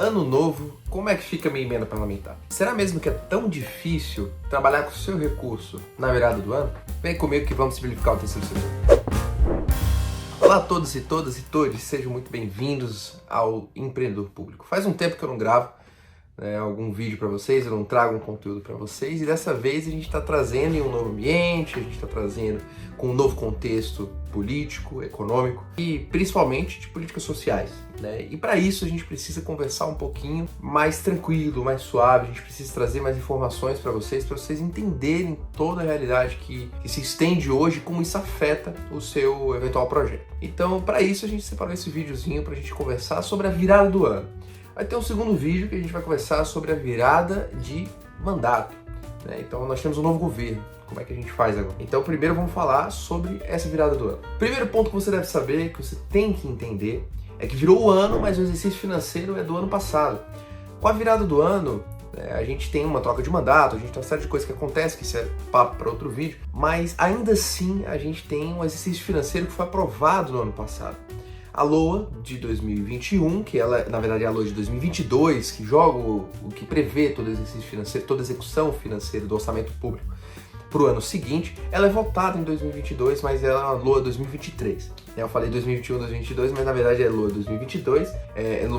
Ano novo, como é que fica a minha emenda parlamentar? Será mesmo que é tão difícil trabalhar com o seu recurso na virada do ano? Vem comigo que vamos simplificar o terceiro setor. Olá a todos e todas e todos, sejam muito bem-vindos ao Empreendedor Público. Faz um tempo que eu não gravo algum vídeo para vocês, eu não trago um conteúdo para vocês, e dessa vez a gente está trazendo em um novo ambiente, a gente está trazendo com um novo contexto político, econômico e principalmente de políticas sociais, né? E para isso a gente precisa conversar um pouquinho mais tranquilo, mais suave, a gente precisa trazer mais informações para vocês entenderem toda a realidade que se estende hoje, como isso afeta o seu eventual projeto. Então, para isso a gente separou esse videozinho para a gente conversar sobre a virada do ano. Vai ter um segundo vídeo que a gente vai conversar sobre a virada de mandato, né? Então nós temos um novo governo, como é que a gente faz agora? Então primeiro vamos falar sobre essa virada do ano. Primeiro ponto que você deve saber, que você tem que entender, é que virou o ano, mas o exercício financeiro é do ano passado. Com a virada do ano, a gente tem uma troca de mandato, a gente tem uma série de coisas que acontecem, que isso é papo para outro vídeo, mas ainda assim a gente tem um exercício financeiro que foi aprovado no ano passado. A LOA de 2021, que ela, na verdade, é a LOA de 2022, que joga o que prevê todo exercício financeiro, toda execução financeira do orçamento público para o ano seguinte, ela é votada em 2022, mas ela é uma LOA 2023. Eu falei 2021, 2022, mas na verdade é LOA 2022,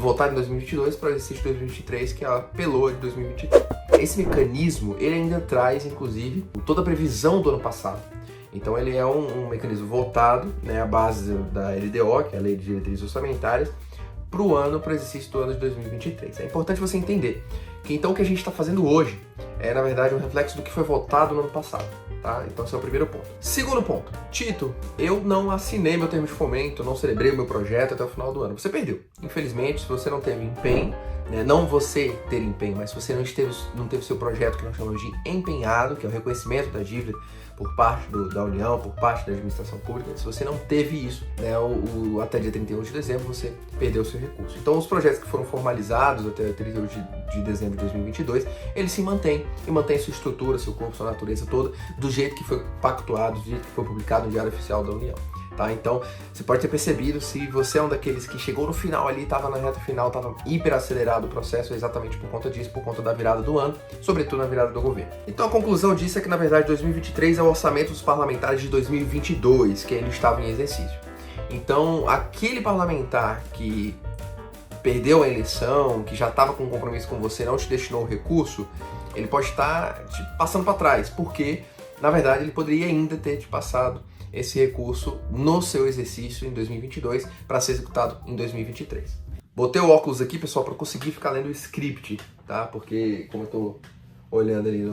votada em 2022 para o exercício 2023, que é a PLOA de 2023. Esse mecanismo, ele ainda traz, inclusive, toda a previsão do ano passado. Então ele é um mecanismo voltado, à base da LDO, que é a Lei de Diretrizes Orçamentárias, para o exercício do ano de 2023. É importante você entender que então o que a gente está fazendo hoje é, na verdade, um reflexo do que foi votado no ano passado, tá? Então esse é o primeiro ponto. Segundo ponto, Tito, eu não assinei meu termo de fomento, não celebrei o meu projeto até o final do ano. Você perdeu. Infelizmente, se você não teve empenho, não você ter empenho, mas se você não teve seu projeto, que nós chamamos de empenhado, que é o reconhecimento da dívida por parte da União, por parte da administração pública, se você não teve isso, até dia 31 de dezembro, você perdeu o seu recurso. Então, os projetos que foram formalizados até 31 de dezembro de 2022, eles se mantêm, e mantêm sua estrutura, seu corpo, sua natureza toda, do jeito que foi pactuado, do jeito que foi publicado no Diário Oficial da União. Tá? Então, você pode ter percebido, se você é um daqueles que chegou no final ali, estava na reta final, estava hiper acelerado o processo, exatamente por conta disso, por conta da virada do ano, sobretudo na virada do governo. Então a conclusão disso é que, na verdade, 2023 é o orçamento dos parlamentares de 2022, que eles estavam em exercício. Então, aquele parlamentar que perdeu a eleição, que já estava com um compromisso com você, não te destinou o recurso, ele pode estar te passando para trás, porque, na verdade, ele poderia ainda ter te passado esse recurso no seu exercício em 2022 para ser executado em 2023. Botei o óculos aqui, pessoal, para conseguir ficar lendo o script, tá? Porque como eu estou olhando ali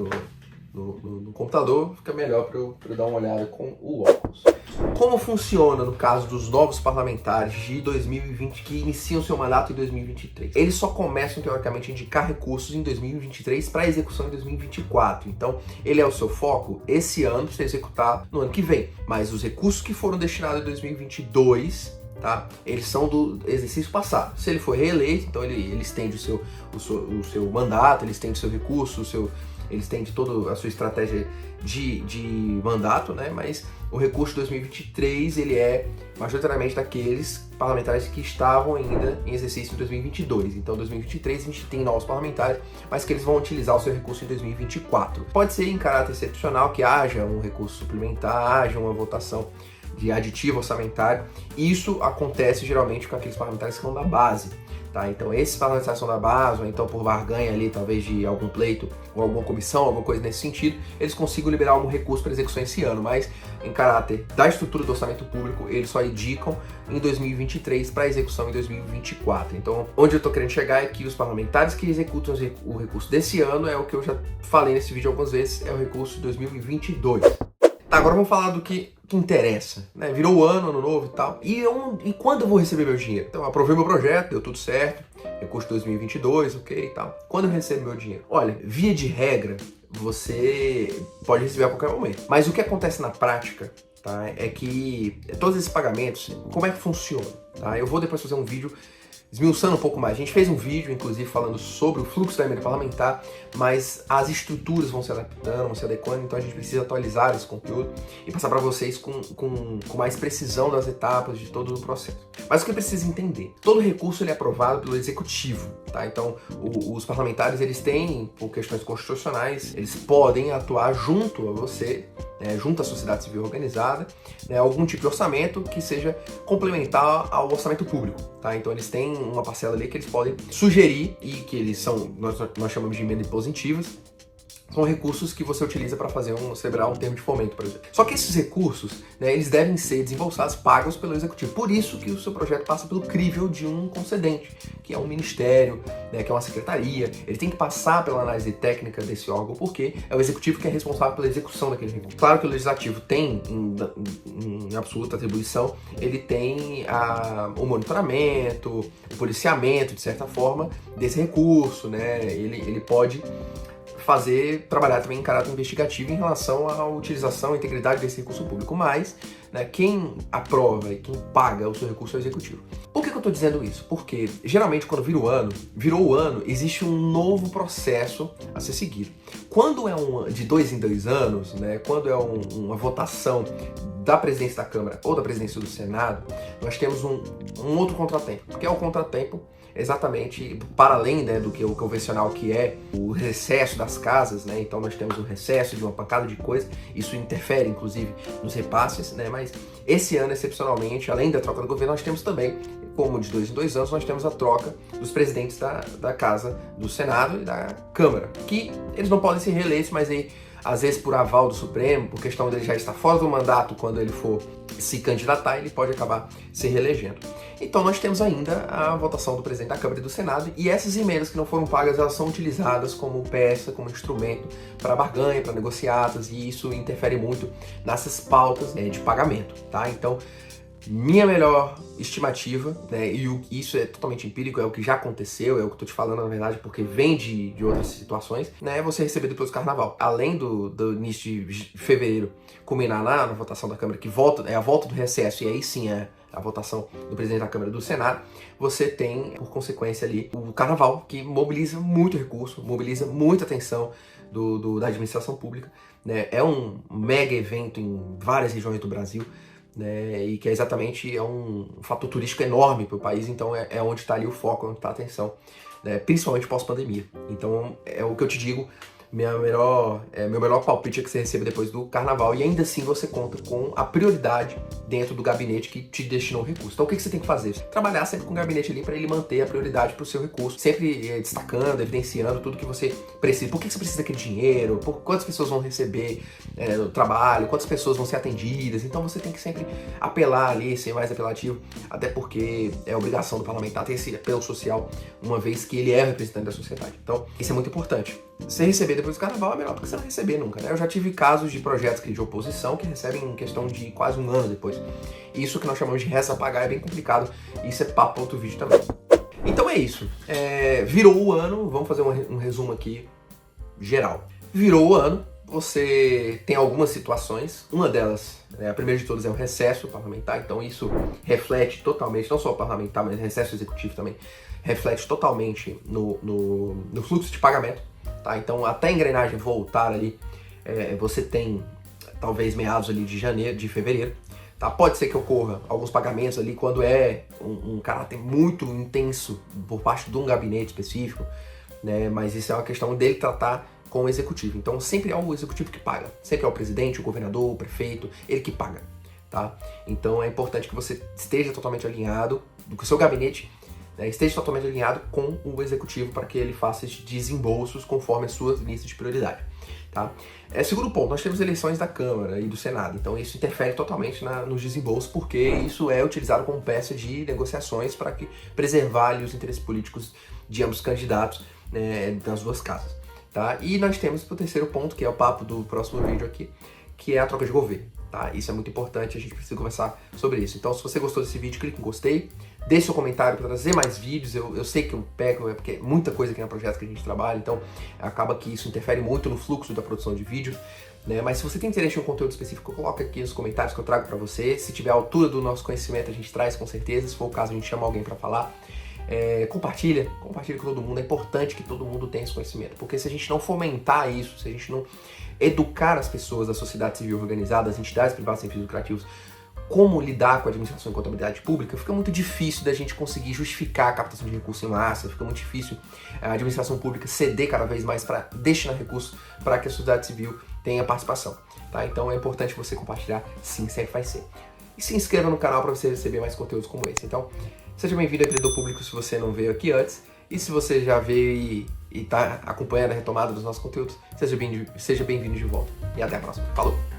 no computador, fica melhor para eu dar uma olhada com o óculos. Como funciona no caso dos novos parlamentares de 2020 que iniciam seu mandato em 2023? Eles só começam, teoricamente, a indicar recursos em 2023 para execução em 2024. Então, ele é o seu foco esse ano para ser executado no ano que vem. Mas os recursos que foram destinados em 2022, tá? Eles são do exercício passado. Se ele for reeleito, então ele estende o seu mandato, ele estende o seu recurso, eles têm de toda a sua estratégia de mandato, mas o recurso de 2023 ele é majoritariamente daqueles parlamentares que estavam ainda em exercício em 2022. Então, em 2023 a gente tem novos parlamentares, mas que eles vão utilizar o seu recurso em 2024. Pode ser em caráter excepcional que haja um recurso suplementar, haja uma votação de aditivo orçamentário. Isso acontece geralmente com aqueles parlamentares que são da base. Tá? Então esses parlamentares são da base, ou então por barganha ali, talvez de algum pleito ou alguma comissão, alguma coisa nesse sentido, eles consigam liberar algum recurso para execução esse ano, mas em caráter da estrutura do orçamento público, eles só indicam em 2023 para execução em 2024. Então, onde eu estou querendo chegar é que os parlamentares que executam o recurso desse ano é o que eu já falei nesse vídeo algumas vezes, é o recurso de 2022. Tá, agora vamos falar do que interessa, Virou o ano novo e tal. E quando eu vou receber meu dinheiro? Então, eu aprovei meu projeto, deu tudo certo, recurso 2022, ok e tal. Quando eu recebo meu dinheiro? Olha, via de regra, você pode receber a qualquer momento. Mas o que acontece na prática, tá, é que todos esses pagamentos, como é que funciona? Tá? Eu vou depois fazer um vídeo esmiuçando um pouco mais. A gente fez um vídeo, inclusive, falando sobre o fluxo da emenda parlamentar, mas as estruturas vão se adaptando, vão se adequando, então a gente precisa atualizar esse conteúdo e passar para vocês com mais precisão das etapas de todo o processo. Mas o que precisa entender? Todo recurso ele é aprovado pelo Executivo, tá? Então, os parlamentares, eles têm, por questões constitucionais, eles podem atuar junto a você, junto à sociedade civil organizada, algum tipo de orçamento que seja complementar ao orçamento público, tá? Então eles têm uma parcela ali que eles podem sugerir e que eles são, nós chamamos de emendas impositivas, são recursos que você utiliza para celebrar um termo de fomento, por exemplo. Só que esses recursos, eles devem ser desembolsados, pagos pelo Executivo. Por isso que o seu projeto passa pelo crivo de um concedente, que é um ministério, que é uma secretaria. Ele tem que passar pela análise técnica desse órgão, porque é o Executivo que é responsável pela execução daquele recurso. Claro que o Legislativo tem, em absoluta atribuição, ele tem o monitoramento, o policiamento, de certa forma, desse recurso, Ele pode trabalhar também em caráter investigativo em relação à utilização e integridade desse recurso público, mas quem aprova e quem paga o seu recurso é o Executivo. Por que eu estou dizendo isso? Porque geralmente quando virou o ano, existe um novo processo a ser seguido. Quando é de 2 em 2 anos, quando é uma votação da presidência da Câmara ou da presidência do Senado, nós temos um outro contratempo, que é o contratempo exatamente para além do que o convencional, que é o recesso das casas, Então nós temos um recesso de uma pancada de coisas, isso interfere inclusive nos repasses, Mas esse ano, excepcionalmente, além da troca do governo, nós temos também, como de 2 em 2 anos, nós temos a troca dos presidentes da Casa, do Senado e da Câmara, que eles não podem ser reeleitos, mas aí às vezes por aval do Supremo, por questão dele já estar fora do mandato quando ele for se candidatar, ele pode acabar se reelegendo. Então nós temos ainda a votação do presidente da Câmara e do Senado, e essas emendas que não foram pagas, elas são utilizadas como peça, como instrumento para barganha, para negociatas, e isso interfere muito nessas pautas de pagamento, tá? Então, minha melhor estimativa, e isso é totalmente empírico, é o que já aconteceu, é o que eu tô te falando, na verdade, porque vem de outras situações, é você receber depois do Carnaval. Além do início de fevereiro culminar na votação da Câmara, que é a volta do recesso, e aí sim é a votação do presidente da Câmara e do Senado, você tem, por consequência ali, o Carnaval, que mobiliza muito recurso, mobiliza muita atenção da administração pública, É um mega evento em várias regiões do Brasil, e que exatamente é um fator turístico enorme para o país, então é onde está ali o foco, onde está a atenção, principalmente pós-pandemia. Então é o que eu te digo, meu melhor palpite é que você receba depois do Carnaval, e ainda assim você conta com a prioridade dentro do gabinete que te destinou o recurso. Então o que você tem que fazer? Trabalhar sempre com o gabinete ali para ele manter a prioridade para o seu recurso, sempre destacando, evidenciando tudo que você precisa. Por que você precisa daquele dinheiro? Quantas pessoas vão receber no trabalho? Quantas pessoas vão ser atendidas? Então você tem que sempre apelar ali, ser mais apelativo, até porque é obrigação do parlamentar ter esse apelo social, uma vez que ele é representante da sociedade. Então isso é muito importante. Você receber depois do Carnaval é melhor do que você não receber nunca, Eu já tive casos de projetos de oposição que recebem em questão de quase um ano depois. Isso que nós chamamos de resta a pagar é bem complicado, isso é papo para outro vídeo também. Então é isso, virou o ano, vamos fazer um resumo aqui geral. Virou o ano, você tem algumas situações, uma delas, a primeira de todas é o recesso parlamentar, então isso reflete totalmente, não só o parlamentar, mas o recesso executivo também, reflete totalmente no fluxo de pagamento. Tá? Então, até a engrenagem voltar ali, você tem talvez meados ali de fevereiro. Tá? Pode ser que ocorra alguns pagamentos ali quando é um caráter muito intenso por parte de um gabinete específico, mas isso é uma questão dele tratar com o executivo. Então, sempre é o executivo que paga. Sempre é o presidente, o governador, o prefeito, ele que paga. Tá? Então, é importante que você esteja totalmente alinhado, que o seu gabinete esteja totalmente alinhado com o executivo para que ele faça esses desembolsos conforme as suas listas de prioridade. Tá? Segundo ponto, nós temos eleições da Câmara e do Senado, então isso interfere totalmente nos desembolsos, porque isso é utilizado como peça de negociações para preservar ali, os interesses políticos de ambos os candidatos das duas casas. Tá? E nós temos o terceiro ponto, que é o papo do próximo vídeo aqui, que é a troca de governo. Tá? Isso é muito importante, a gente precisa conversar sobre isso. Então, se você gostou desse vídeo, clique em gostei, deixe seu comentário para trazer mais vídeos. Eu sei que eu pego, porque é muita coisa aqui no projeto que a gente trabalha, então acaba que isso interfere muito no fluxo da produção de vídeos. Mas se você tem interesse em um conteúdo específico, coloca aqui nos comentários que eu trago para você. Se tiver a altura do nosso conhecimento, a gente traz com certeza. Se for o caso, a gente chama alguém para falar. Compartilha com todo mundo. É importante que todo mundo tenha esse conhecimento, porque se a gente não fomentar isso, se a gente não educar as pessoas da sociedade civil organizada, as entidades privadas sem fins lucrativos, como lidar com a administração e contabilidade pública, fica muito difícil da gente conseguir justificar a captação de recursos em massa, fica muito difícil a administração pública ceder cada vez mais para destinar recursos para que a sociedade civil tenha participação, tá? Então é importante você compartilhar, sim, sempre vai ser. E se inscreva no canal para você receber mais conteúdos como esse. Então, seja bem-vindo ao Empreendedor Público se você não veio aqui antes, e se você já veio e está acompanhando a retomada dos nossos conteúdos, seja bem-vindo de volta. E até a próxima. Falou!